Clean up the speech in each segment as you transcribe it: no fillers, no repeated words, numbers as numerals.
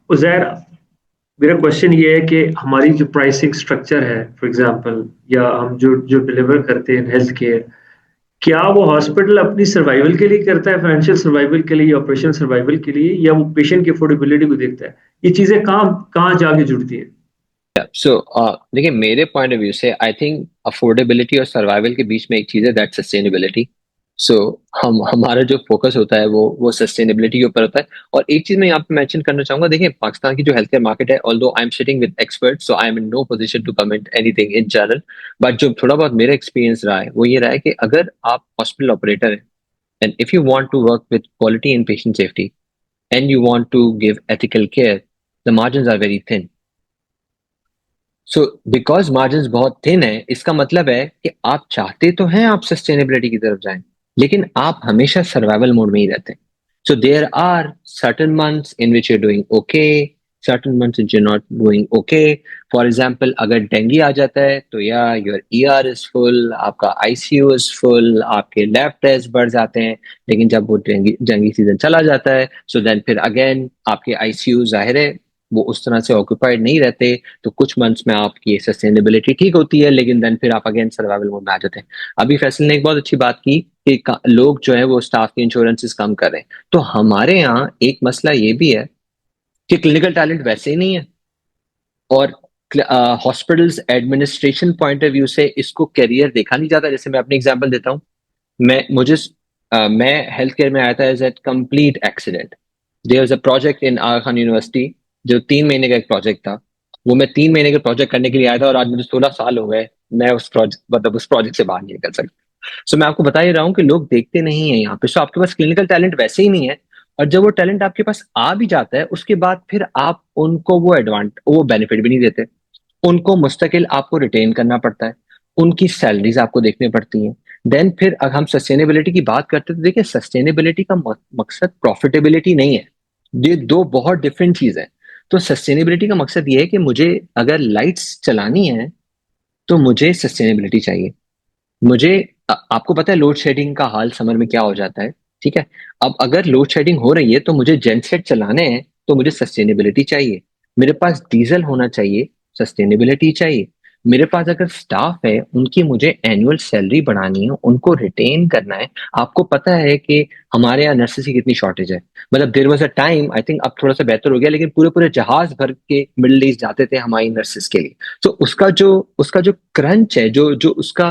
उज़ैर, मेरा क्वेश्चन ये है कि हमारी जो प्राइसिंग स्ट्रक्चर है, फॉर एग्जांपल, या हम जो जो डिलीवर करते हैं हेल्थ केयर, क्या वो हॉस्पिटल अपनी सर्वाइवल के लिए करता है, फाइनेंशियल सर्वाइवल के लिए या ऑपरेशन सर्वाइवल के लिए, या वो पेशेंट की अफोर्डेबिलिटी को देखता है? ये चीजें कहाँ कहाँ जाके जुड़ती है? सो देखिए, मेरे पॉइंट ऑफ व्यू से आई थिंक अफोर्डेबिलिटी और सर्वाइवल के बीच में एक चीज है, दैट सस्टेनेबिलिटी। सो हम हमारा जो फोकस होता है वो सस्टेनेबिलिटी के ऊपर होता है। और एक चीज मैं यहाँ पे मेंशन करना चाहूंगा, देखिए पाकिस्तान की जो हेल्थ केयर मार्केट है, although I am sitting with expert, so I am in no position to comment anything in general, but जो थोड़ा बहुत मेरा एक्सपीरियंस रहा है वो ये रहा है कि अगर आप हॉस्पिटल ऑपरेटर हैं and if you want to work with quality and patient safety and you want to give ethical care, the margins are very thin. So because margins बहुत थिन है, इसका मतलब है कि आप चाहते तो हैं आप सस्टेनेबिलिटी की तरफ जाएं, लेकिन आप हमेशा सर्वाइवल मोड में ही रहते हैं। So there are certain months in which your doing okay, certain months in not doing okay. For example, अगर डेंगू आ जाता है तो या योर ईआर इज फुल, आपका आईसीयू इज फुल, आपके लैब टेस्ट बढ़ जाते हैं। लेकिन जब वो डेंगू सीजन चला जाता है, सो देन फिर अगेन आपके आईसीयू जाहिर है वो उस तरह से ऑक्यूपाइड नहीं रहते। तो कुछ मंथ्स में आपकी सस्टेनेबिलिटी ठीक होती है, लेकिन देन फिर आप अगेन सर्वाइवल मोड में आ जाते हैं। अभी फैसल ने एक बहुत अच्छी बात की कि लोग जो है वो स्टाफ के इंश्योरेंसेस कम कर रहे हैं। तो हमारे यहाँ एक मसला ये भी है कि क्लिनिकल टैलेंट वैसे ही नहीं है, और hospitals administration point of view से इसको करियर देखा नहीं जाता। जैसे मैं अपनी एग्जांपल देता हूँ, मैं हेल्थ केयर में आया था as a complete accident. There was a project in Aga Khan university, जो 3 महीने का एक प्रोजेक्ट था। वो मैं 3 महीने के प्रोजेक्ट करने के लिए आया था, और आज मुझे 16 साल हो गए, मैं उस प्रोजेक्ट मतलब उस प्रोजेक्ट से बाहर नहीं निकल सकता। सो मैं आपको बता ही रहा हूँ कि लोग देखते नहीं है यहाँ पे। सो आपके पास क्लिनिकल टैलेंट वैसे ही नहीं है, और जब वो टैलेंट आपके पास आ भी जाता है उसके बाद फिर आप उनको वो बेनिफिट भी नहीं देते। उनको मुस्तकिल आपको रिटेन करना पड़ता है, उनकी सैलरीज आपको देखनी पड़ती हैं। देन फिर अगर हम सस्टेनेबिलिटी की बात करते हैं तो देखिए, सस्टेनेबिलिटी का मकसद प्रॉफिटेबिलिटी नहीं है। ये दो बहुत डिफरेंट चीज है। तो सस्टेनेबिलिटी का मकसद ये है कि मुझे अगर लाइट्स चलानी है तो मुझे सस्टेनेबिलिटी चाहिए। मुझे आपको पता है लोड शेडिंग का हाल समर में क्या हो जाता है, ठीक है? अब अगर लोड शेडिंग हो रही है तो मुझे जेनसेट चलाने हैं, तो मुझे सस्टेनेबिलिटी चाहिए। मेरे पास डीजल होना चाहिए, सस्टेनेबिलिटी चाहिए। मेरे पास अगर स्टाफ है, उनकी मुझे एनुअल सैलरी बढ़ानी है, उनको रिटेन करना है। आपको पता है कि हमारे यहाँ नर्सेस की कितनी शॉर्टेज है। मतलब there was a time, I think अब थोड़ा सा बेहतर हो गया, लेकिन पूरे पूरे जहाज भर के मिडिल ईस्ट जाते थे हमारी नर्सेस के लिए। तो उसका जो क्रंच है, जो जो उसका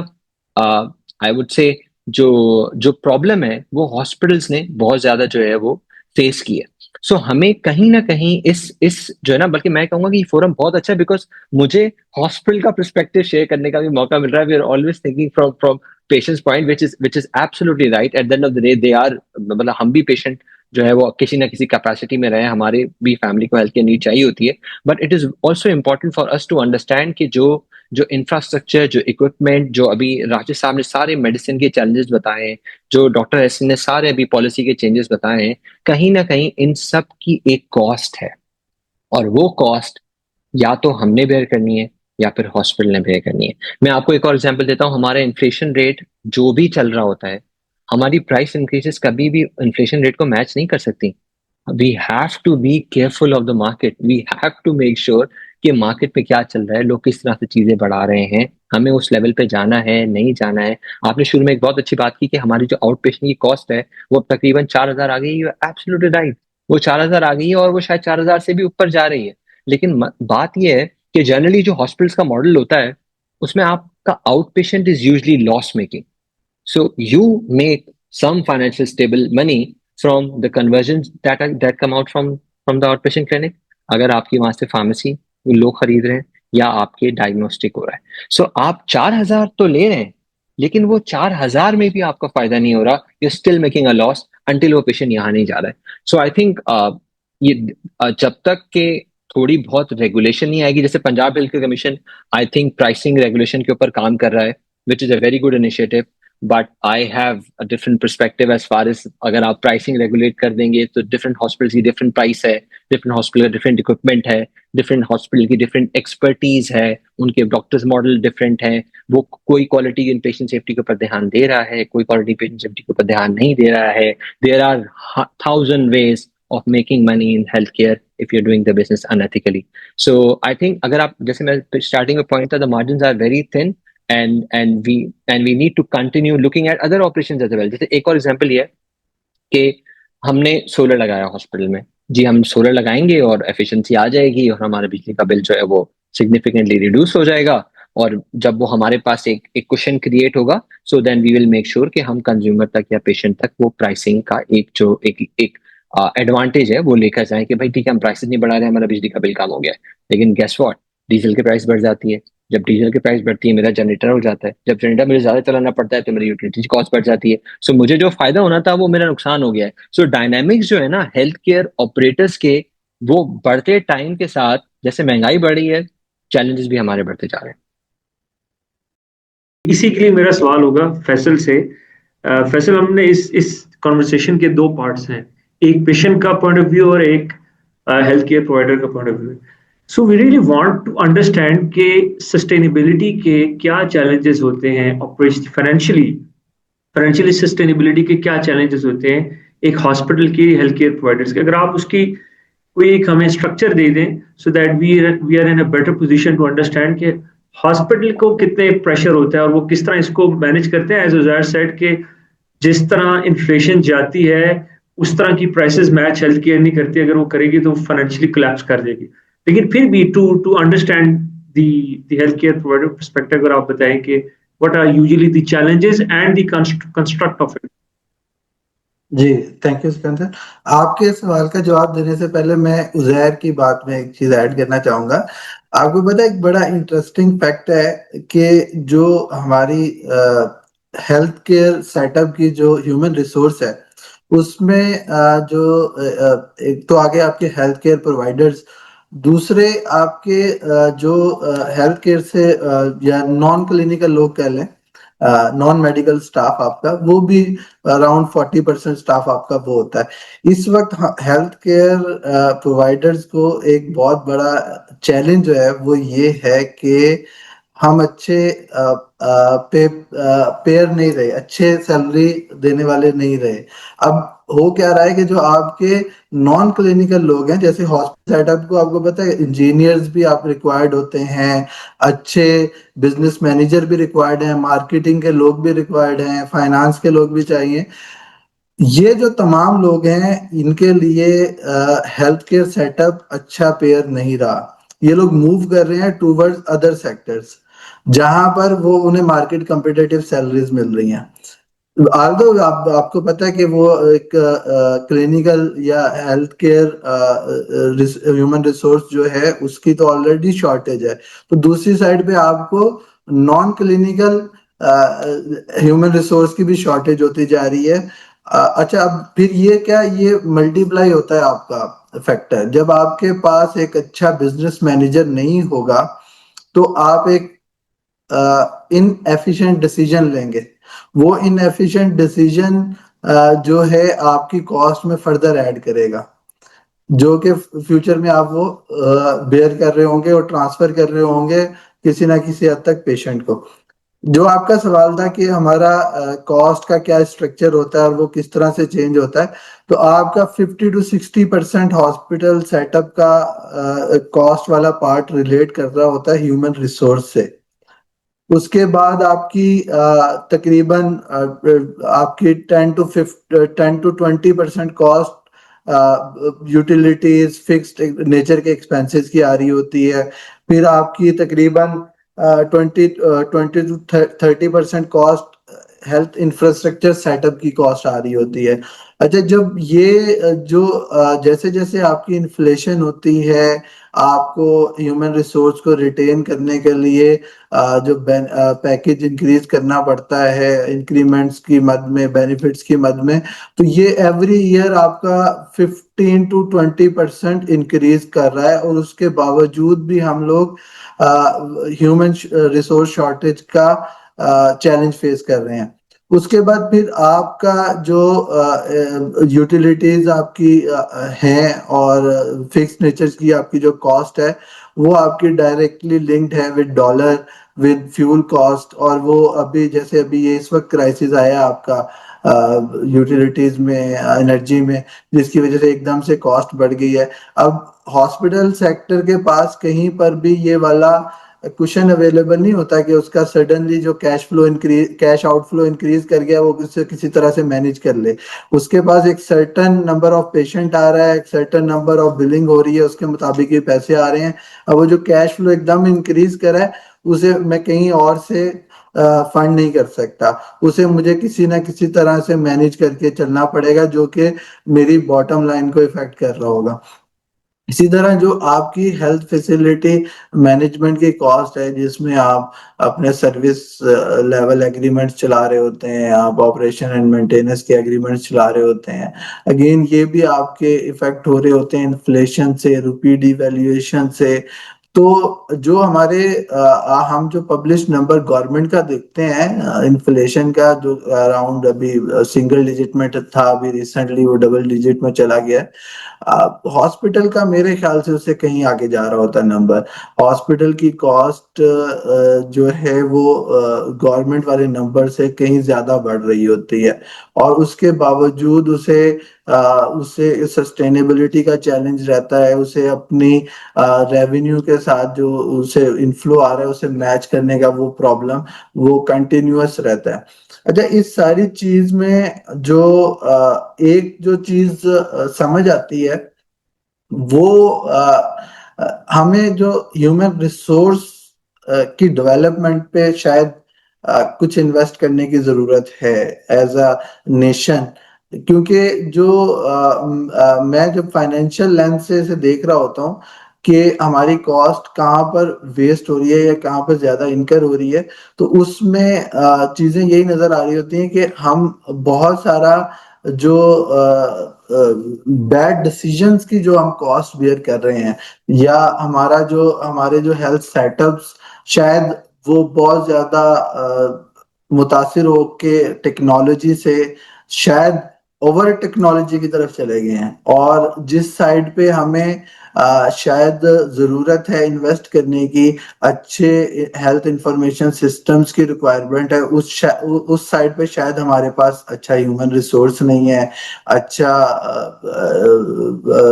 आई वुड से जो जो प्रॉब्लम है, वो हॉस्पिटल्स ने बहुत ज्यादा जो है वो फेस की है। सो हमें कहीं ना कहीं इस जो है ना, बल्कि मैं कहूंगा कि ये फोरम बहुत अच्छा है, बिकॉज मुझे हॉस्पिटल का पर्सपेक्टिव शेयर करने का भी मौका मिल रहा है। We are always thinking from from patients point, which is absolutely right. At the end of the day they are, मतलब हम भी पेशेंट जो है वो किसी ना किसी कैपेसिटी में रहे, हमारे भी फैमिली को हेल्थ केयर नीड चाहिए होती है। But it is also important for us to understand कि जो जो इंफ्रास्ट्रक्चर, जो इक्विपमेंट, जो अभी राजेश साहब ने सारे मेडिसिन के चैलेंजेस बताए हैं, जो डॉक्टर एसन ने सारे अभी पॉलिसी के चेंजेस बताए हैं, कहीं ना कहीं इन सब की एक कॉस्ट है। और वो कॉस्ट या तो हमने बेयर करनी है या फिर हॉस्पिटल ने बेयर करनी है। मैं आपको एक और एग्जांपल देता हूँ, हमारा इन्फ्लेशन रेट जो भी चल रहा होता है, हमारी प्राइस इंक्रीजेस कभी भी इन्फ्लेशन रेट को मैच नहीं कर सकती। We have to be careful of the market, we have to make sure कि मार्केट में क्या चल रहा है, लोग किस तरह से चीजें बढ़ा रहे हैं, हमें उस लेवल पे जाना है नहीं जाना है। आपने शुरू में एक बहुत अच्छी बात की कि हमारी जो आउट पेशेंट की कॉस्ट है वो अब तकरीबन 4,000 आ गई। यू एब्सोल्युटली राइट, वो 4,000 आ गई है, और वो शायद 4,000 से भी ऊपर जा रही है। लेकिन बात यह है कि जनरली जो हॉस्पिटल्स का मॉडल होता है उसमें आपका out patient is usually loss making. So you make some financial stable money from the conversions that come out from the outpatient clinic, अगर आपकी वहां से फार्मेसी लोग खरीद रहे हैं या आपके डायग्नोस्टिक हो रहा है। सो आप 4,000 तो ले रहे हैं, लेकिन वो 4,000 में भी आपका फायदा नहीं हो रहा, you still making a loss until वो पेशेंट यहाँ नहीं जा रहा है। सो आई थिंक ये जब तक के थोड़ी बहुत रेगुलेशन नहीं आएगी, जैसे Punjab health care commission I think pricing regulation के ऊपर काम कर रहा है, which is a very good initiative. But I have a different perspective as far as, अगर आप प्राइसिंग रेगुलेट कर देंगे तो डिफरेंट हॉस्पिटल की डिफरेंट प्राइस है, डिफरेंट हॉस्पिटल का डिफरेंट इक्विपमेंट है, डिफरेंट हॉस्पिटल की डिफरेंट एक्सपर्टीज है, उनके डॉक्टर्स मॉडल डिफरेंट है। वो कोई क्वालिटी इन पेशेंट सेफ्टी के ऊपर ध्यान दे रहा है, कोई क्वालिटी पेशेंट सेफ्टी के ऊपर ध्यान नहीं दे रहा है। There are 1,000 ways of making money in healthcare if you're doing the business unethically. So I think अगर आप जैसे मैं starting में point था, the margins are very thin and we need to continue looking at other operations as well. जैसे एक और example ये है कि हमने सोलर लगाया हॉस्पिटल में। जी, हम सोलर लगाएंगे और एफिशिएंसी आ जाएगी और हमारा बिजली का बिल जो है वो सिग्निफिकेंटली रिड्यूस हो जाएगा। और जब वो हमारे पास एक क्वेश्चन क्रिएट होगा, so then we will make sure कि हम कंज्यूमर तक या पेशेंट तक वो प्राइसिंग का एक एडवांटेज है वो लेकर जाएं कि भाई ठीक है, हम प्राइसेस नहीं बढ़ा रहे हैं, हमारा बिजली का बिल कम हो गया है। लेकिन गेस व्हाट, डीजल की प्राइस बढ़ जाती है। जब डीजल की प्राइस बढ़ती है, मेरा जनरेटर हो जाता है। जब जनरेटर मुझे ज्यादा चलाना पड़ता है तो मेरी यूटिलिटी कॉस्ट बढ़ जाती है। सो मुझे जो फायदा होना था वो मेरा नुकसान हो गया है। सो डायनामिक्स जो है ना हेल्थ केयर ऑपरेटर्स के, वो बढ़ते टाइम के साथ जैसे महंगाई बढ़ रही है, चैलेंजेस भी हमारे बढ़ते जा रहे हैं। इसी के लिए मेरा सवाल होगा फैसल से। फैसल, हमने इस कॉन्वर्सेशन के दो पार्ट्स हैं, एक पेशेंट का पॉइंट ऑफ व्यू और एक हेल्थ केयर प्रोवाइडर का point of view. So we really want to understand के सस्टेनेबिलिटी के क्या चैलेंजेस होते हैं, ऑपरेशन फाइनेंशियली सस्टेनेबिलिटी के क्या चैलेंजेस होते हैं एक हॉस्पिटल की, हेल्थ केयर प्रोवाइडर्स के। अगर आप उसकी कोई एक हमें स्ट्रक्चर दे दें so that we are in a better position to understand कि हॉस्पिटल को कितने प्रेशर होता है और वो किस तरह इसको मैनेज करते हैं। एज उजैर सेड के जिस तरह इन्फ्लेशन जाती है उस तरह की प्राइसेस मैच हेल्थ केयर नहीं करती, अगर वो करेगी तो फाइनेंशियली कोलैप्स कर देगी। लेकिन फिर भी to understand the health care provider perspective, अगर आप बताएं कि what are usually the challenges and the construct of it. जी, थैंक यू सिकंदर। आपके सवाल का जवाब देने से पहले मैं उज़ैर की बात में एक चीज़ ऐड करना चाहूँगा। आपको पता है एक बड़ा इंटरेस्टिंग फैक्ट है कि जो हमारी हेल्थ केयर सेटअप की जो ह्यूमन रिसोर्स है, उसमें एक तो आगे आपके हेल्थ केयर प्रोवाइडर्स, दूसरे आपके जो हेल्थ केयर से या नॉन क्लिनिकल लोग कह लें, नॉन मेडिकल स्टाफ आपका, वो भी अराउंड 40% स्टाफ आपका वो होता है। इस वक्त हेल्थ केयर प्रोवाइडर्स को एक बहुत बड़ा चैलेंज जो है वो ये है कि हम अच्छे पेयर नहीं रहे, अच्छे सैलरी देने वाले नहीं रहे। अब हो क्या रहा है कि जो आपके नॉन क्लिनिकल लोग हैं, जैसे हॉस्पिटल सेटअप को आपको पता है इंजीनियर्स भी आप रिक्वायर्ड होते हैं, अच्छे बिजनेस मैनेजर भी रिक्वायर्ड हैं, मार्केटिंग के लोग भी रिक्वायर्ड हैं, फाइनेंस के लोग भी चाहिए। ये जो तमाम लोग हैं इनके लिए हेल्थ केयर सेटअप अच्छा पेयर नहीं रहा। ये लोग मूव कर रहे हैं टूवर्ड्स अदर सेक्टर्स जहां पर वो उन्हें मार्केट कम्पिटेटिव सैलरीज मिल रही हैं। आल्दो आपको पता है कि वो एक क्लिनिकल या हेल्थ केयर ह्यूमन रिसोर्स जो है उसकी तो ऑलरेडी शॉर्टेज है, तो दूसरी साइड पे आपको नॉन क्लिनिकल ह्यूमन रिसोर्स की भी शॉर्टेज होती जा रही है। अच्छा, अब फिर ये मल्टीप्लाई होता है आपका फैक्टर। जब आपके पास एक अच्छा बिजनेस मैनेजर नहीं होगा तो आप एक इनएफिशिएंट डिसीजन लेंगे। वो इनएफिशिएंट डिसीजन जो है आपकी कॉस्ट में फर्दर ऐड करेगा, जो कि फ्यूचर में आप वो बेयर कर रहे होंगे और ट्रांसफर कर रहे होंगे किसी ना किसी हद तक पेशेंट को। जो आपका सवाल था कि हमारा कॉस्ट का क्या स्ट्रक्चर होता है और वो किस तरह से चेंज होता है, तो आपका 50 to 60% हॉस्पिटल सेटअप का कॉस्ट वाला पार्ट रिलेट कर रहा होता है ह्यूमन रिसोर्स से। उसके बाद आपकी तकरीबन आपकी 10 to 20% cost utilities, fixed nature के एक्सपेंसेस की आ रही होती है। फिर आपकी तकरीबन 20 to 30% cost health infrastructure setup की कॉस्ट आ रही होती है। अच्छा, जब ये जो जैसे जैसे आपकी इन्फ्लेशन होती है, आपको ह्यूमन रिसोर्स को रिटेन करने के लिए जो पैकेज इंक्रीज करना पड़ता है इंक्रीमेंट्स की मद में, बेनिफिट्स की मद में, तो ये एवरी ईयर आपका 15 to 20% इंक्रीज कर रहा है। और उसके बावजूद भी हम लोग ह्यूमन रिसोर्स शॉर्टेज का चैलेंज फेस कर रहे हैं। उसके बाद फिर आपका जो यूटिलिटीज आपकी हैं और फिक्स नेचर की आपकी जो कॉस्ट है वो आपकी डायरेक्टली लिंक्ड है with dollar, with fuel cost. और वो अभी जैसे अभी ये इस वक्त क्राइसिस आया आपका यूटिलिटीज में, एनर्जी में, जिसकी वजह से एकदम से कॉस्ट बढ़ गई है। अब हॉस्पिटल सेक्टर के पास कहीं पर भी ये वाला कुशन अवेलेबल नहीं होता कि उसका सडनली जो कैश आउटफ्लो इंक्रीज कर गया वो उससे किसी तरह से मैनेज कर ले। उसके पास एक सर्टन नंबर ऑफ पेशेंट आ रहा है, एक सर्टन नंबर ऑफ बिलिंग हो रही है, उसके मुताबिक ये पैसे आ रहे हैं। अब वो जो कैश फ्लो एकदम इंक्रीज करा है उसे मैं कहीं और से फंड नहीं कर सकता, उसे मुझे किसी ना किसी तरह से मैनेज करके चलना पड़ेगा, जो कि मेरी बॉटम लाइन को इफेक्ट कर रहा होगा। इसी तरह जो आपकी हेल्थ फैसिलिटी मैनेजमेंट की कॉस्ट है, जिसमें आप अपने सर्विस लेवल एग्रीमेंट्स चला रहे होते हैं, आप ऑपरेशन एंड मेंटेनेंस के एग्रीमेंट्स चला रहे होते हैं, अगेन ये भी आपके इफेक्ट हो रहे होते हैं इन्फ्लेशन से, रुपी डिवैल्यूएशन से। तो जो हमारे हम जो पब्लिश नंबर गवर्नमेंट का देखते हैं इन्फ्लेशन का, जो अराउंड अभी सिंगल डिजिट में था, अभी रिसेंटली वो डबल डिजिट में चला गया है। हॉस्पिटल का मेरे ख्याल से उससे कहीं आगे जा रहा होता है नंबर। हॉस्पिटल की कॉस्ट जो है वो गवर्नमेंट वाले नंबर से कहीं ज्यादा बढ़ रही होती है, और उसके बावजूद उसे सस्टेनेबिलिटी का चैलेंज रहता है, उसे अपनी रेवेन्यू के साथ जो उसे इनफ्लो आ रहा है उसे मैच करने का वो प्रॉब्लम वो कंटिन्यूअस रहता है। अच्छा, इस सारी चीज में जो एक जो चीज समझ आती है वो हमें जो ह्यूमन रिसोर्स की डेवलपमेंट पे शायद कुछ इन्वेस्ट करने की जरूरत है एज अ नेशन। क्योंकि जो मैं जब फाइनेंशियल लेंस से इसे देख रहा होता हूँ कि हमारी कॉस्ट कहाँ पर वेस्ट हो रही है या कहाँ पर ज्यादा इनकर हो रही है, तो उसमें चीजें यही नजर आ रही होती हैं कि हम बहुत सारा जो बैड डिसीजंस की जो हम कॉस्ट बियर कर रहे हैं, या हमारे जो हेल्थ सेटअप्स शायद वो बहुत ज्यादा मुतासिर होके टेक्नोलॉजी से शायद ओवर टेक्नोलॉजी की तरफ चले गए हैं, और जिस साइड पे हमें शायद जरूरत है इन्वेस्ट करने की, अच्छे हेल्थ इंफॉर्मेशन सिस्टम्स की रिक्वायरमेंट है, उस साइड पे शायद हमारे पास अच्छा ह्यूमन रिसोर्स नहीं है, अच्छा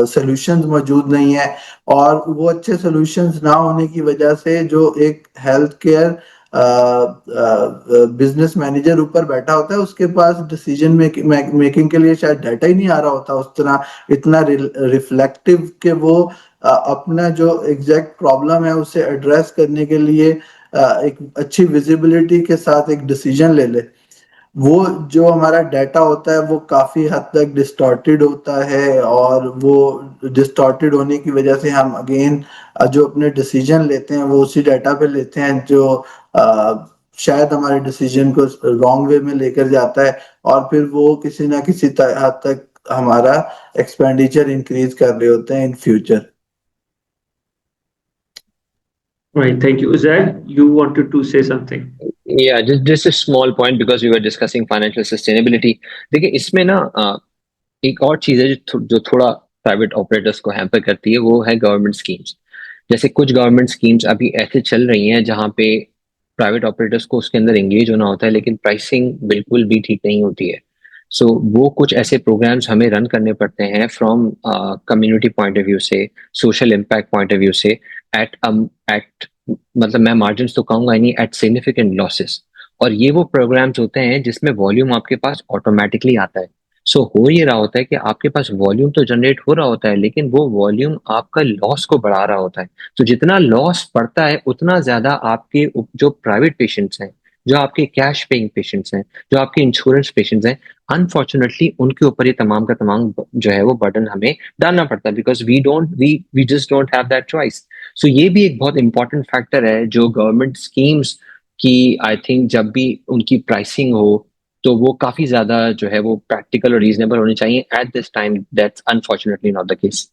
सॉल्यूशंस मौजूद नहीं है। और वो अच्छे सॉल्यूशंस ना होने की वजह से जो एक हेल्थ केयर बिजनेस मैनेजर ऊपर बैठा होता है, उसके पास डिसीजन मेकिंग के लिए शायद डाटा ही नहीं आ रहा होता उस तरह इतना रिफ्लेक्टिव कि वो अपना जो एग्जैक्ट प्रॉब्लम है उसे एड्रेस करने के लिए एक अच्छी विजिबिलिटी के साथ एक डिसीजन ले ले। वो जो हमारा डाटा होता है वो काफी हद तक डिस्टॉर्टेड होता है, और वो डिस्टॉर्टेड होने की वजह से हम अगेन जो अपने डिसीजन लेते हैं वो उसी डाटा पे लेते हैं, जो शायद हमारे डिसीजन को रॉन्ग वे में लेकर जाता है, और फिर वो किसी ना किसी हद तक हमारा एक्सपेंडिचर इंक्रीज कर रहे होते हैं in future. Right, thank you. Zach, you wanted to say something? Yeah, just a small point because we were discussing financial sustainability. देखिए इसमें ना एक और चीज है जो थोड़ा प्राइवेट ऑपरेटर्स को हैम्पर करती है, वो है गवर्नमेंट स्कीम्स। जैसे कुछ गवर्नमेंट स्कीम्स अभी ऐसे चल रही हैं जहाँ पे प्राइवेट ऑपरेटर्स को उसके अंदर एंगेज होना होता है, लेकिन प्राइसिंग बिल्कुल भी ठीक नहीं होती है। सो वो कुछ ऐसे प्रोग्राम्स हमें रन करने पड़ते हैं from community point of view से, social impact point of view से, एट एट मतलब मैं मार्जिन तो कहूंगा नहीं, एट सिग्निफिकेंट लॉसेस। और ये वो प्रोग्राम्स होते हैं जिसमें वॉल्यूम आपके पास ऑटोमेटिकली आता है। सो हो ये रहा होता है कि आपके पास वॉल्यूम तो जनरेट हो रहा होता है, लेकिन वो वॉल्यूम आपका लॉस को बढ़ा रहा होता है। तो जितना लॉस बढ़ता है उतना ज्यादा आपके जो प्राइवेट पेशेंट्स हैं, जो आपके कैश पेइंग पेशेंट्स हैं, जो आपके इंश्योरेंस पेशेंट्स हैं, अनफॉर्चुनेटली उनके ऊपर ये तमाम का तमाम जो है वो बर्डन हमें डालना पड़ता है, because we just don't have that choice. So ये भी एक बहुत इंपॉर्टेंट फैक्टर है जो गवर्नमेंट स्कीम्स की, आई थिंक जब भी उनकी प्राइसिंग हो तो वो काफी ज्यादा जो है वो प्रैक्टिकल और रीजनेबल होनी चाहिए। At this time that's unfortunately not the case.